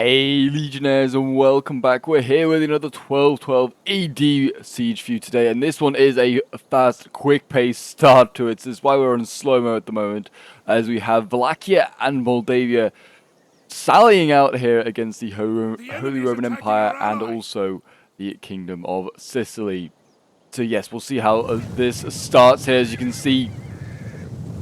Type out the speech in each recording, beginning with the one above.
Hey Legionnaires, and welcome back. We're here with another 1212 AD siege for you today, and this one is a fast, quick-paced start to it. So this is why we're on slow-mo at the moment, as we have Wallachia and Moldavia sallying out here against the Holy Roman Empire and also the Kingdom of Sicily. So yes, we'll see how this starts here. As you can see,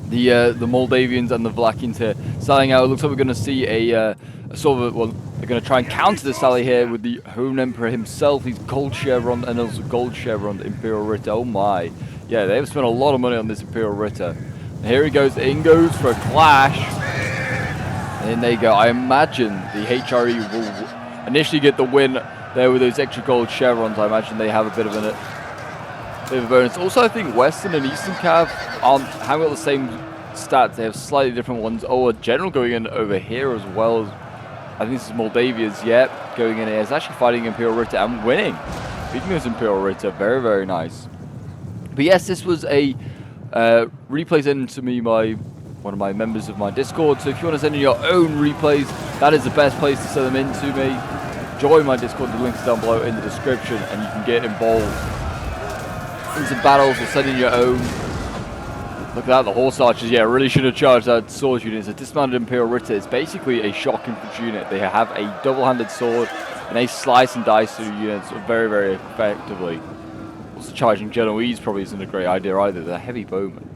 the Moldavians and the Wallachians here sallying out. It looks like we're going to see a sort of, well, they're going to try and counter the sally here with the Roman Emperor himself. He's gold chevron and also gold chevron Imperial Ritter. Oh my. Yeah, they've spent a lot of money on this Imperial Ritter. And here he goes. In goes for a clash. And there you go. I imagine the HRE will initially get the win there with those extra gold chevrons. I imagine they have a bit of a bonus. Also, I think Western and Eastern Cav haven't got the same stats. They have slightly different ones. Oh, a general going in over here as well. I think this is Moldavia's, yep, going in here. It's actually fighting Imperial Ritter and winning. Beating this Imperial Ritter. Very, very nice. But yes, this was a replay sent to me by one of my members of my Discord. So if you want to send in your own replays, that is the best place to send them in to me. Join my Discord. The link's down below in the description, and you can get involved in some battles or send in your own. Look at that, the horse archers, yeah, really should have charged that sword unit. It's a dismounted Imperial Ritter. It's basically a shock infantry unit. They have a double-handed sword, and they slice and dice through units very, very effectively. Also, charging Genoese probably isn't a great idea either. They're heavy bowmen.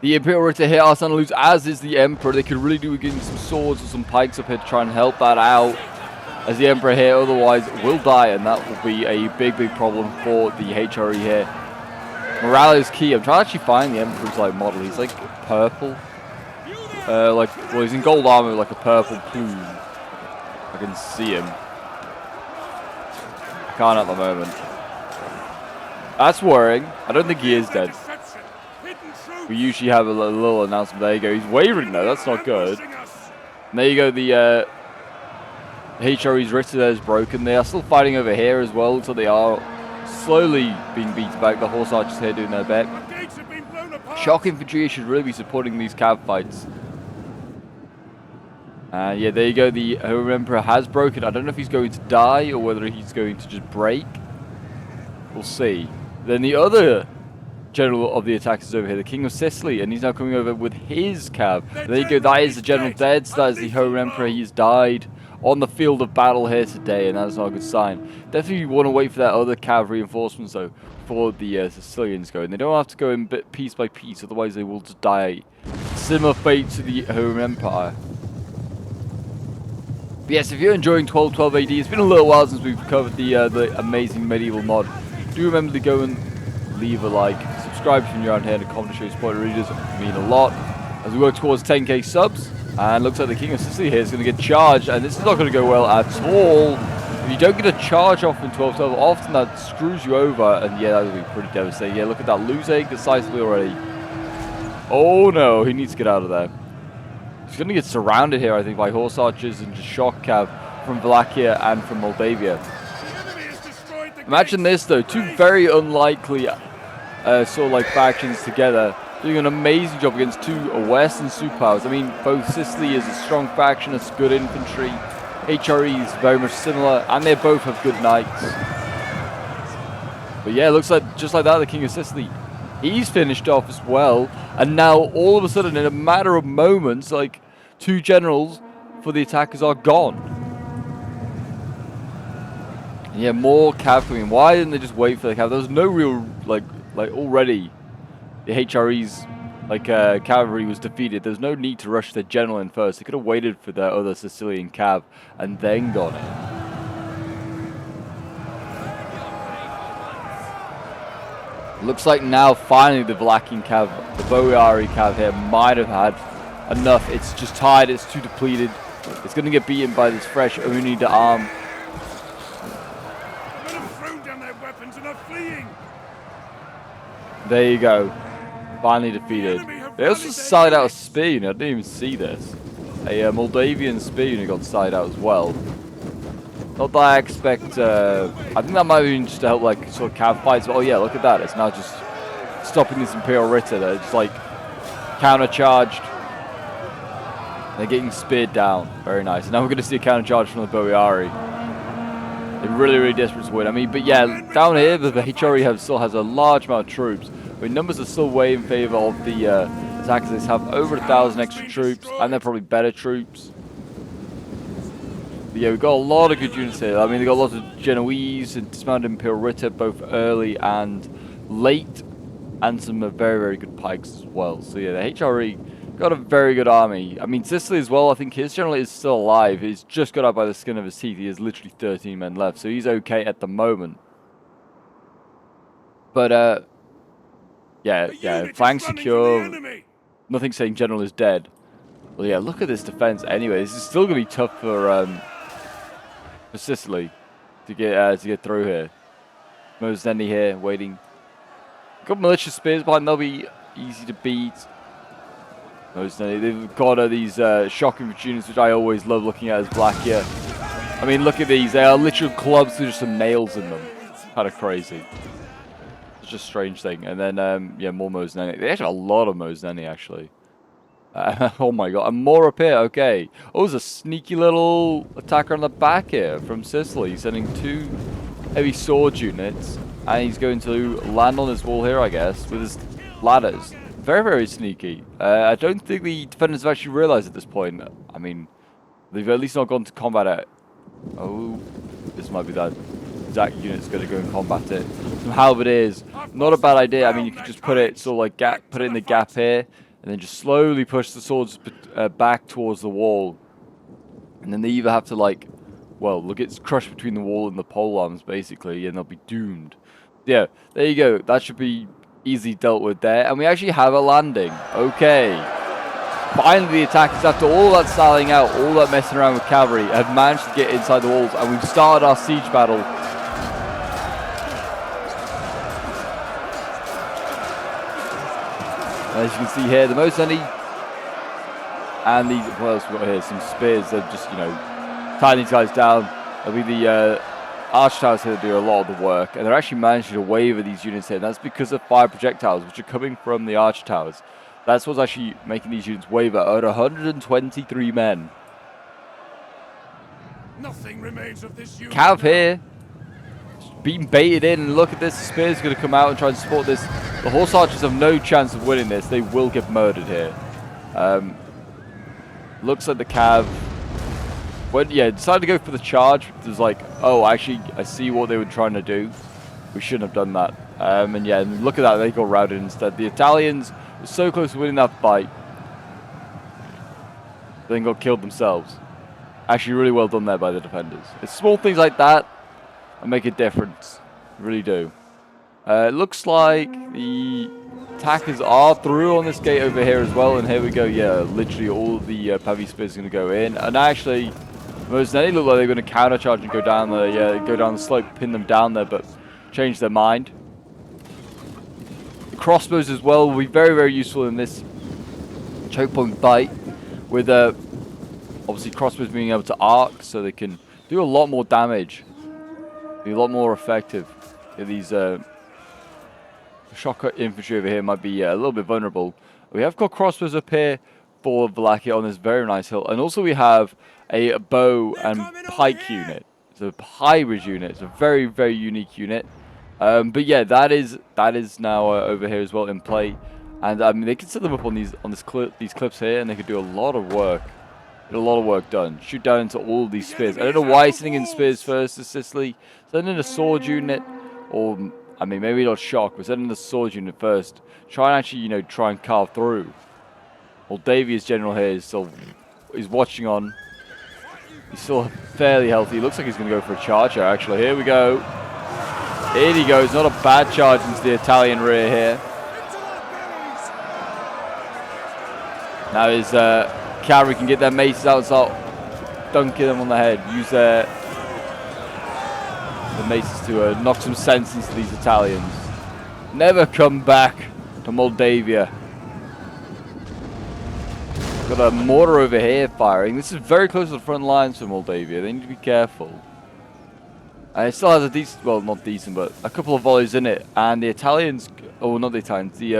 The Imperial Ritter here are starting to lose, as is the Emperor. They could really do with getting some swords or some pikes up here to try and help that out, as the Emperor here otherwise will die, and that will be a big, big problem for the HRE here. Morale is key. I'm trying to actually find the Emperor's like model. He's like purple. Well, he's in gold armor with like a purple plume. I can see him. I can't at the moment. That's worrying. I don't think he is dead. We usually have a little announcement. There you go. He's wavering though. That's not good. And there you go. The HRE's Ritter there is broken. They are still fighting over here as well, so they are slowly being beaten back. The horse archers here doing their bit. Shock infantry should really be supporting these cav fights. Yeah, there you go. The Roman Emperor has broken. I don't know if he's going to die or whether he's going to just break. We'll see. Then the other general of the attack is over here, the King of Sicily, and he's now coming over with his cav. There you go. That is the general dead. So that is the Roman Emperor. He's died on the field of battle here today, and that is not a good sign. Definitely want to wait for that other cav reinforcements though before the Sicilians go in. They don't have to go in piece by piece, otherwise they will just die. Similar fate to the Roman Empire. But yes, if you're enjoying 1212 AD, it's been a little while since we've covered the amazing medieval mod. Do remember to go and leave a like, subscribe if you're around here, and a comment to show your support. It really does mean a lot as we work towards 10k subs. And looks like the King of Sicily here is going to get charged, and this is not going to go well at all. If you don't get a charge off in 12-12, often that screws you over, and yeah, that would be pretty devastating. Yeah, look at that, losing decisively already. Oh no, he needs to get out of there. He's going to get surrounded here, I think, by horse archers and just shock cav from Wallachia and from Moldavia. Imagine this though, two very unlikely sort of like factions together, doing an amazing job against two Western superpowers. I mean, both Sicily is a strong faction, it's good infantry. HRE is very much similar, and they both have good knights. But yeah, it looks like just like that, the King of Sicily, he's finished off as well. And now, all of a sudden, in a matter of moments, like, two generals for the attackers are gone. And yeah, more cav coming. Why didn't they just wait for the cav? There was no real, like already. The HRE's cavalry was defeated. There's no need to rush their general in first. They could have waited for their other Sicilian cav and then gone in. Looks like now finally the Wallachian cav, the Boiari cav here might have had enough. It's just tired. It's too depleted. It's going to get beaten by this fresh Uni de Arm. There you go. Finally defeated. They also side out a spear unit. I didn't even see this. A Moldavian spear unit got side out as well. Not that I expect. I think that might have been just to help like sort of cav fights. But oh yeah, look at that. It's now just stopping this Imperial Ritter. They're just like counter charged. They're getting speared down. Very nice. And now we're going to see a counter charge from the Boiari. They're really, really desperate to win. I mean, but yeah, down here, the HRE still has a large amount of troops. I mean, numbers are still way in favor of the attackers. They have over 1,000 extra troops, and they're probably better troops. But yeah, we've got a lot of good units here. I mean, they've got lots of Genoese and dismounted Imperial Ritter, both early and late, and some very, very good pikes as well. So yeah, the HRE got a very good army. I mean, Sicily as well, I think his general is still alive. He's just got out by the skin of his teeth. He has literally 13 men left, so he's okay at the moment. But, yeah, flank secure. Nothing saying general is dead. Well, yeah, look at this defense anyway. This is still going to be tough for Sicily to get through here. Mosenny here, waiting. Got militia spears behind, they'll be easy to beat. They've got these shock infantry units, which I always love looking at as black here. I mean, look at these. They are literal clubs with just some nails in them. Kind of crazy. It's just a strange thing. And then, yeah, more Mosenny. They actually have a lot of Mosenny, actually. Oh my god. And more up here. Okay. Oh, there's a sneaky little attacker on the back here from Sicily. He's sending 2 heavy sword units. And he's going to land on this wall here, I guess, with his ladders. Very, very sneaky. I don't think the defenders have actually realized at this point. I mean, they've at least not gone to combat it. Oh, this might be that exact unit's going to go and combat it. Some halberdiers, not a bad idea. I mean, you could just put it sort of like put it in the gap here, and then just slowly push the swords back towards the wall. And then they either have to like, well, look, it's crushed between the wall and the pole arms basically, and they'll be doomed. Yeah, there you go. That should be easily dealt with there, and we actually have a landing. Okay, finally the attackers, after all that styling out, all that messing around with cavalry, have managed to get inside the walls, and we've started our siege battle. As you can see here, the Mosenny and these, what else we got here, some spears. They're just, you know, tying these guys down. There'll be the arch towers here that do a lot of the work, and they're actually managing to waver these units here. And that's because of fire projectiles, which are coming from the arch towers. That's what's actually making these units waver at 123 men. Nothing remains of this unit. Cav here, being baited in, and look at this. The spear's going to come out and try and support this. The horse archers have no chance of winning this. They will get murdered here. Looks like the Cav decided to go for the charge. It was like, oh, actually, I see what they were trying to do. We shouldn't have done that. And yeah, look at that. They got routed instead. The Italians were so close to winning that fight, then got killed themselves. Actually, really well done there by the defenders. It's small things like that that make a difference. Really do. It looks like the attackers are through on this gate over here as well. And here we go. Yeah, literally all of the Pavy spears are going to go in. And actually, Mosenny look like they're going to countercharge and go down the slope, pin them down there, but change their mind. The crossbows as well will be very, very useful in this choke point fight, with obviously crossbows being able to arc, so they can do a lot more damage, be a lot more effective. These shock infantry over here might be a little bit vulnerable. We have got crossbows up here for Wallachia on this very nice hill, and also we have a bow and pike unit. It's a hybrid unit. It's a very, very unique unit. But yeah, that is now over here as well in play, and I mean they can set them up on these cliffs here, and they could do a lot of work. Get a lot of work done. Shoot down into all of these spears. I don't know why he's sending in spears first to Sicily. Send in a sword unit, or I mean maybe not shock, but send in the sword unit first. Try and actually, you know, try and carve through. Moldavia's general here is still watching on. He's still fairly healthy. Looks like he's going to go for a charge here, actually. Here we go. In he goes. Not a bad charge into the Italian rear here. Now his cavalry can get their maces out and start dunking them on the head. Use the maces to knock some sense into these Italians. Never come back to Moldavia. Got a mortar over here firing. This is very close to the front lines for Moldavia. They need to be careful. It still has a decent, well, not decent, but a couple of volleys in it. And the Italians, oh, not the Italians, the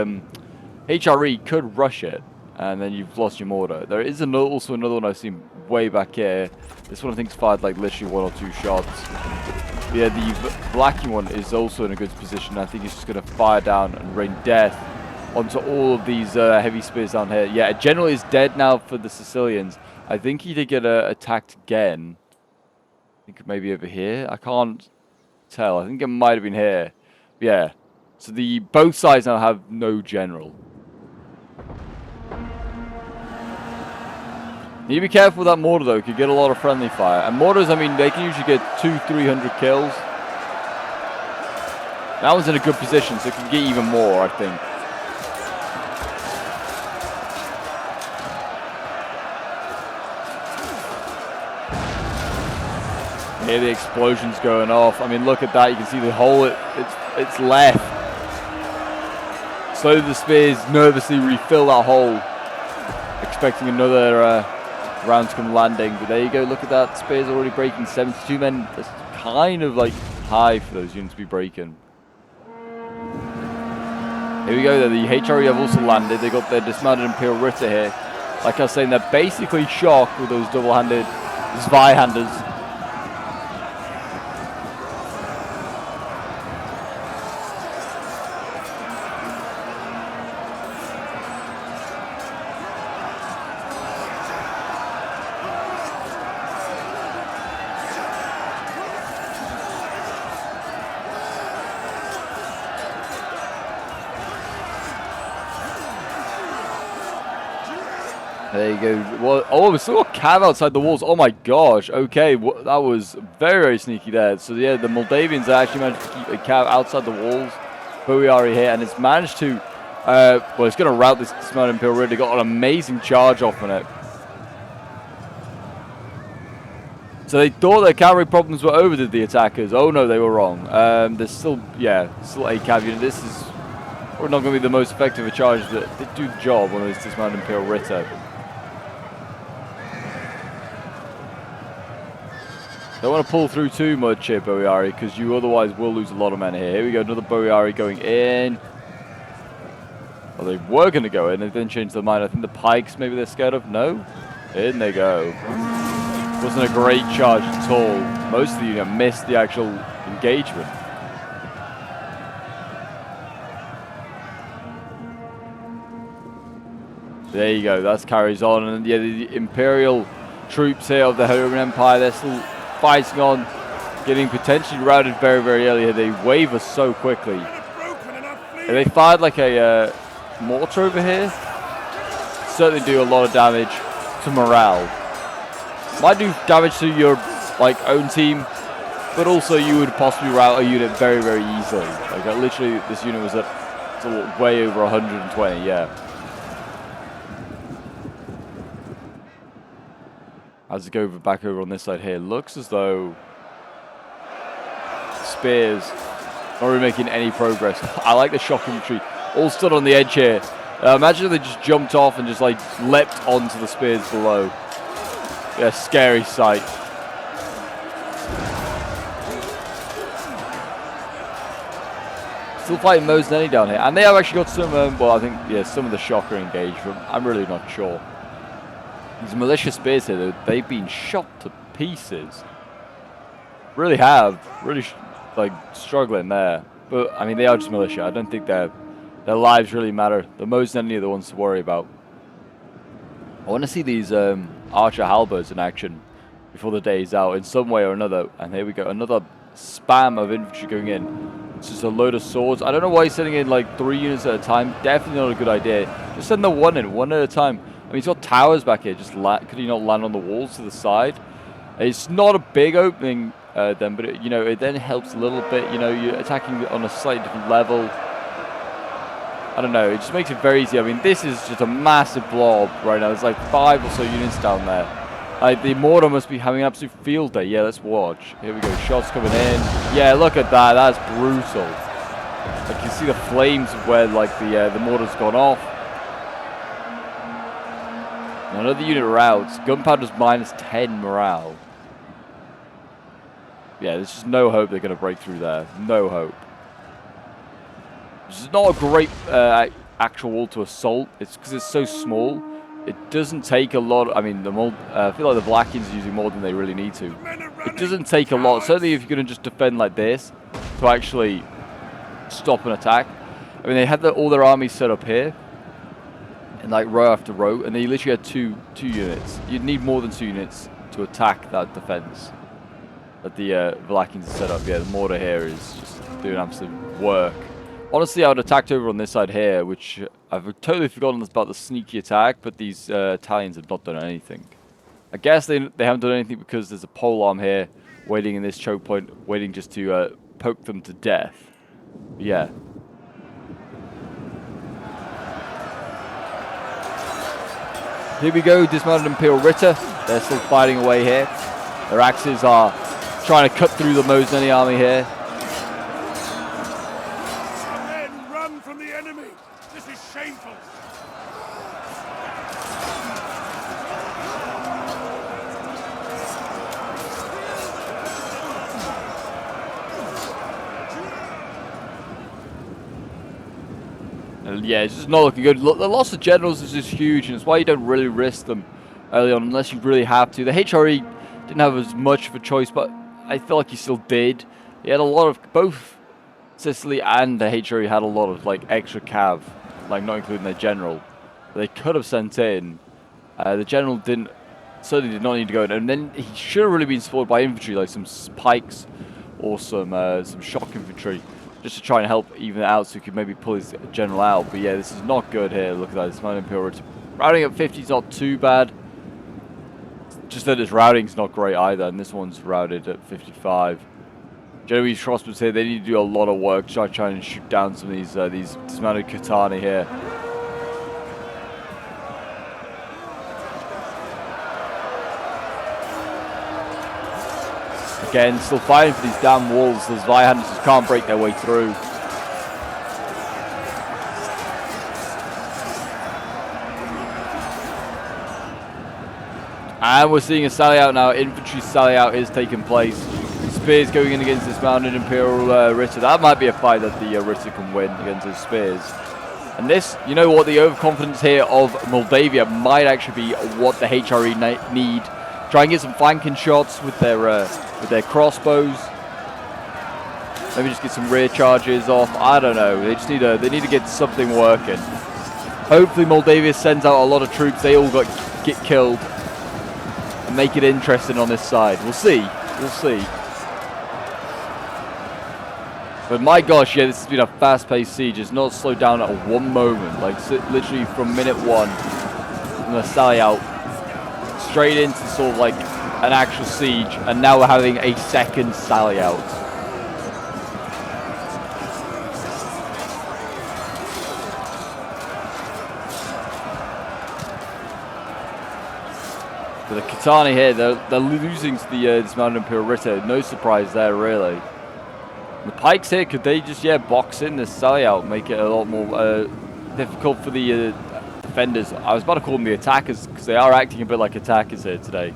HRE could rush it. And then you've lost your mortar. There is also another one I've seen way back here. This one I think's fired like literally 1 or 2 shots. Yeah, the blacking one is also in a good position. I think it's just going to fire down and rain death onto all of these heavy spears down here. Yeah, General is dead now for the Sicilians. I think he did get attacked again. I think maybe over here. I can't tell. I think it might have been here. Yeah. So both sides now have no general. You need to be careful with that mortar though. You could get a lot of friendly fire. And mortars, I mean, they can usually get 200-300 kills. That one's in a good position, so it can get even more, I think. Here the explosion's going off. I mean, look at that. You can see the hole it's left. Slowly the spears nervously refill that hole, expecting another round to come landing. But there you go. Look at that. Spears already breaking. 72 men. That's kind of like high for those units to be breaking. Here we go. The HRE have also landed. They got their dismounted Imperial Ritter here. Like I was saying, they're basically shocked with those double-handed Zweihanders. There you go. Well, oh, we still got Cav outside the walls. Oh my gosh. Okay, that was very, very sneaky there. So yeah, the Moldavians actually managed to keep a Cav outside the walls. Boiari here, and it's managed to. Well, it's going to rout this dismounted Imperial Ritter. Got an amazing charge off on it. So they thought their cavalry problems were over, did the attackers? Oh no, they were wrong. There's still, yeah, still a cav unit. This is probably not going to be the most effective of charges, but they do the job on this dismounted Imperial Ritter. Don't want to pull through too much here, Boiari, because you otherwise will lose a lot of men here. Here we go, another Boiari going in. Well, they were going to go in, they then changed their mind. I think the pikes maybe they're scared of. No? In they go. Wasn't a great charge at all. Most of the unit missed the actual engagement. There you go, that carries on. And yeah, the Imperial troops here of the Roman Empire, they're still fighting on, getting potentially routed very, very early here. They waver so quickly. And they fired like a mortar over here. Certainly do a lot of damage to morale. Might do damage to your own team, but also you would possibly rout a unit very, very easily. Like literally, this unit was at way over 120. Yeah. As it go back over on this side here, looks as though spears not really making any progress. I like the shock infantry, all stood on the edge here. Imagine if they just jumped off and just leapt onto the spears below. Yeah, scary sight. Still fighting Mosenelli down here, and they have actually got some. Well, I think yeah, some of the shocker engaged. I'm really not sure. These militia spears here, they've been shot to pieces. Really have, really struggling there. But I mean, they are just militia. I don't think their lives really matter. The Mosenelli are the ones to worry about. I want to see these archer halberds in action before the day is out in some way or another. And here we go, another spam of infantry going in. It's just a load of swords. I don't know why he's sending in 3 units at a time. Definitely not a good idea. Just send the one in, one at a time. I mean, he's got towers back here. Just could he not land on the walls to the side? It's not a big opening then, but it then helps a little bit. You're attacking on a slightly different level. I don't know. It just makes it very easy. I mean, this is just a massive blob right now. There's 5 or so units down there. The mortar must be having an absolute field day. Yeah, let's watch. Here we go. Shots coming in. Yeah, look at that. That's brutal. You can see the flames of where the mortar's gone off. Another unit routs. Gunpowder's -10 morale. Yeah, there's just no hope they're going to break through there. No hope. This is not a great actual wall to assault. It's because it's so small. it doesn't take a lot. I mean, I feel like the Vlachins are using more than they really need to. It doesn't take a lot, certainly if you're going to just defend like this, to actually stop an attack. I mean, they had all their armies set up here, and like row after row, and they literally had two units. You'd need more than 2 units to attack that defense that the Vlachins are set up. Yeah, the mortar here is just doing absolute work. Honestly, I would have attacked over on this side here, which I've totally forgotten about the sneaky attack, but these Italians have not done anything. I guess they haven't done anything because there's a pole arm here waiting in this choke point, waiting just to poke them to death. But yeah. Here we go, dismounted Imperial Ritter. They're still fighting away here. Their axes are trying to cut through the Mosinelli army here. Men, run from the enemy! This is shameful! Yeah, it's just not looking good. The loss of generals is just huge, and it's why you don't really risk them early on unless you really have to. The HRE didn't have as much of a choice, but I feel like he still did. He had a lot of, both Sicily and the HRE had a lot of like extra cav, like not including their general. They could have sent in. The general certainly did not need to go in, and then he should have really been supported by infantry, like some pikes or some shock infantry, just to try and help even it out so he could maybe pull his general out. But yeah, this is not good here. Look at that. This Mountain Imperial routing at 50 is not too bad. Just that his routing's not great either, and this one's routed at 55. Genoese crossbows here, they need to do a lot of work to try and shoot down some of these dismounted Katani here. Again, still fighting for these damn walls. Those Zweihanders just can't break their way through. And we're seeing a sally out now. Infantry sally out is taking place. Spears going in against this mounted Imperial Ritter. That might be a fight that the Ritter can win against his spears. And this, you know what, the overconfidence here of Moldavia might actually be what the HRE need. Try and get some flanking shots with their crossbows. Maybe just get some rear charges off. I don't know. They just need to get something working. Hopefully Moldavia sends out a lot of troops. They all get killed and make it interesting on this side. We'll see. We'll see. But my gosh, yeah, this has been a fast-paced siege. It's not slowed down at one moment. Like literally from minute 1, from the sally out, straight into sort of like an actual siege, and now we're having a second sally out. But the Katani here, they're losing to the dismounted Imperial Ritter. No surprise there, really. The pikes here, could they just, box in this sally out, make it a lot more difficult for the defenders? I was about to call them the attackers, because they are acting a bit like attackers here today.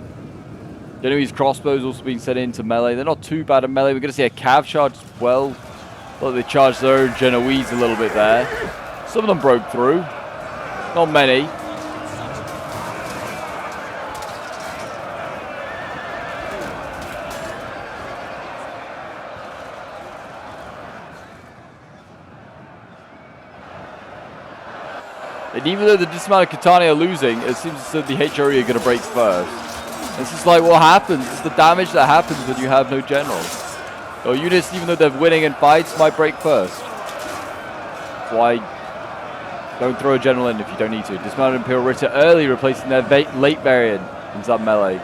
Genoese crossbows also being sent into melee. They're not too bad at melee. We're going to see a cav charge as well. Thought they charged their own Genoese a little bit there. Some of them broke through. Not many. And even though the dismounted Katani are losing, it seems as though the HRE are going to break first. This is like what happens. It's the damage that happens when you have no generals. Your units, even though they're winning in fights, might break first. That's why don't throw a general in if you don't need to. Dismounted Imperial Ritter early, replacing their late variant into that melee.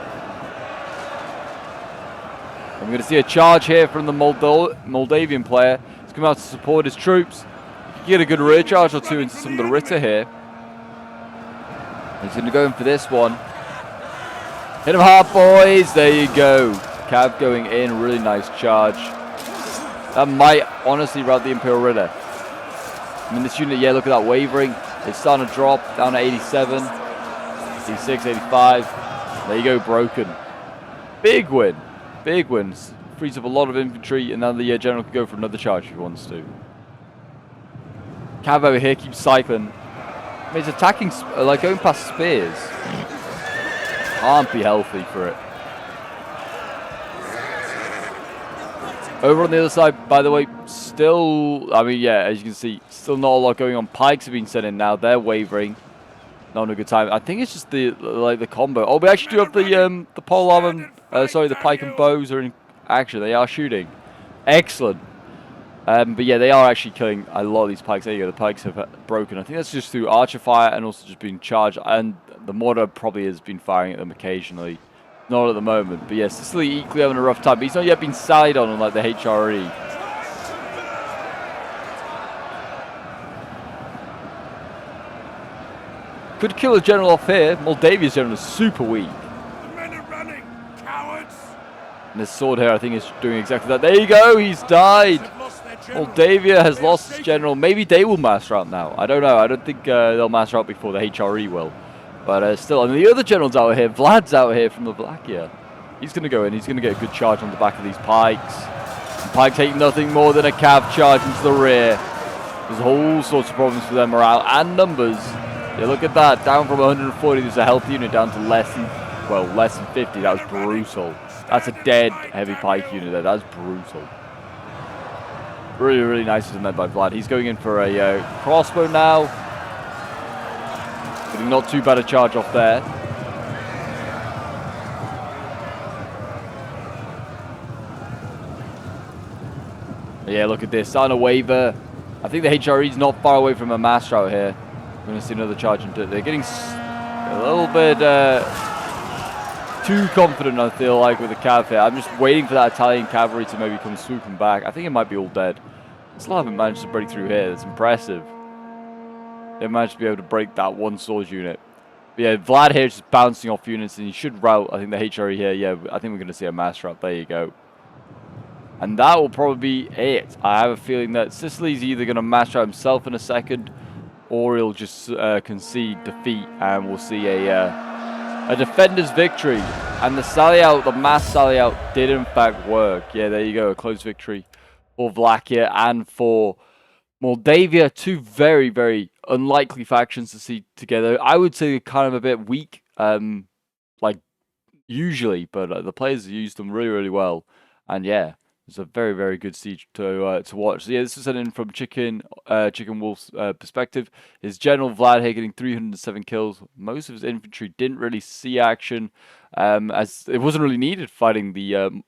I'm going to see a charge here from the Moldavian player. He's come out to support his troops. You get a good rear charge or two into some of the Ritter here. He's going to go in for this one. Hit him hard, boys. There you go. Cav going in. Really nice charge. That might honestly rout the Imperial Ritter. I mean, this unit, look at that wavering. It's starting to drop down to 87, 86, 85. There you go, broken. Big win. Big wins. Frees up a lot of infantry, and now the general can go for another charge if he wants to. Cav over here keeps cycling. I mean, he's attacking, like going past spears. Can't be healthy for it. Over on the other side, by the way, still, I mean, yeah, as you can see, still not a lot going on. Pikes have been sent in now. They're wavering. Not in a good time. I think it's just the combo. Oh, we actually do have the polearm and sorry, the pike and bows are in action. They are shooting. Excellent. But yeah, they are actually killing a lot of these pikes. There you go. The pikes have broken. I think that's just through archer fire and also just being charged. And the mortar probably has been firing at them occasionally. Not at the moment. But yeah, Sicily equally having a rough time. But he's not yet been sallied on like the HRE. Could kill a general off here. Moldavia's general is super weak. The men are running, cowards. And this sword here, I think, is doing exactly that. There you go. He's died. Moldavia has lost its general. Maybe they will master out now. I don't know. I don't think they'll master out before the HRE will. But still, and the other general's out here. Vlad's out here from the Wallachia. He's going to go in. He's going to get a good charge on the back of these pikes. And pikes take nothing more than a cav charge into the rear. There's all sorts of problems for their morale and numbers. Yeah, look at that. Down from 140, there's a health unit down to less than 50. That was brutal. That's a dead heavy pike unit there. That's brutal. Really, really nicely done by Vlad. He's going in for a crossbow now. Getting not too bad a charge off there. Yeah, look at this. Starting to waver. I think the HRE is not far away from a master out here. We're going to see another charge into it. They're getting a little bit too confident, I feel like, with the cav here. I'm just waiting for that Italian cavalry to maybe come swooping back. I think it might be all dead. Still haven't managed to break through here. That's impressive. They managed to be able to break that one swords unit. But yeah, Vlad here is just bouncing off units, and he should rout, I think, the HRE here. Yeah, I think we're going to see a mass rout. There you go. And that will probably be it. I have a feeling that Sicily's either going to mass rout himself in a second, or he'll just concede defeat, and we'll see a defender's victory. And the sally out, the mass sally out, did in fact work. Yeah, there you go, a close victory for Wallachia and for Moldavia. Two very, very unlikely factions to see together. I would say they're kind of a bit weak, like usually, but the players used them really, really well. And yeah, it's a very, very good siege to watch. So yeah, this is sent in from Chicken Wolf's perspective. His General Vlad here getting 307 kills. Most of his infantry didn't really see action, as it wasn't really needed fighting the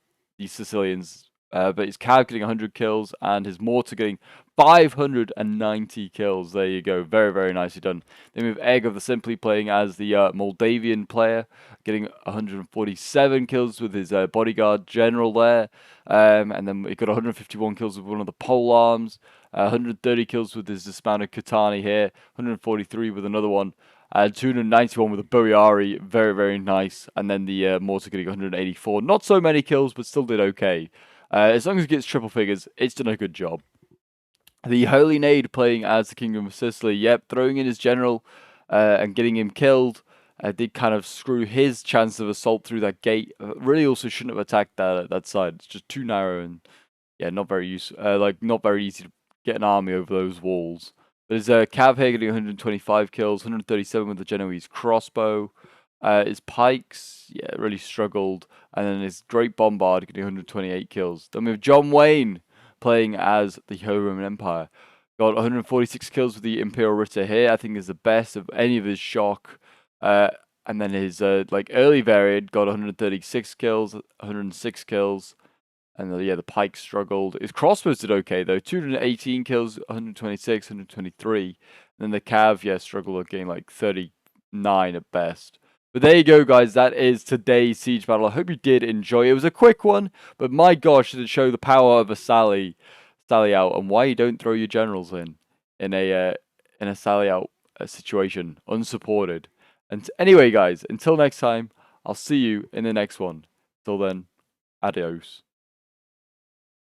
Sicilians. But his cav getting 100 kills and his mortar getting 590 kills. There you go. Very, very nicely done. Then we have Egg of the Simply playing as the Moldavian player, getting 147 kills with his bodyguard general there. And then he got 151 kills with one of the pole arms, 130 kills with his dismounted Katani here, 143 with another one. 291 with a Buriari, very, very nice. And then the mortar getting 184. Not so many kills, but still did okay. As long as it gets triple figures, it's done a good job. The Holy Nade playing as the Kingdom of Sicily. Yep, throwing in his general and getting him killed. Did kind of screw his chance of assault through that gate. Really also shouldn't have attacked that side. It's just too narrow and yeah, not very useful. Not very easy to get an army over those walls. There's Cav here getting 125 kills, 137 with the Genoese crossbow. His pikes, yeah, really struggled. And then his Great Bombard getting 128 kills. Then we have John Wayne playing as the Holy Roman Empire. Got 146 kills with the Imperial Ritter here. I think is the best of any of his shock. And then his early variant got 136 kills, 106 kills. And yeah, the pike struggled. His crossbows did okay though. 218 kills, 126, 123. And then the cav, yeah, struggled at getting like 39 at best. But there you go, guys. That is today's siege battle. I hope you did enjoy. It was a quick one, but my gosh, did it show the power of a sally out and why you don't throw your generals in a sally out situation unsupported. And anyway, guys, until next time, I'll see you in the next one. Till then, adios.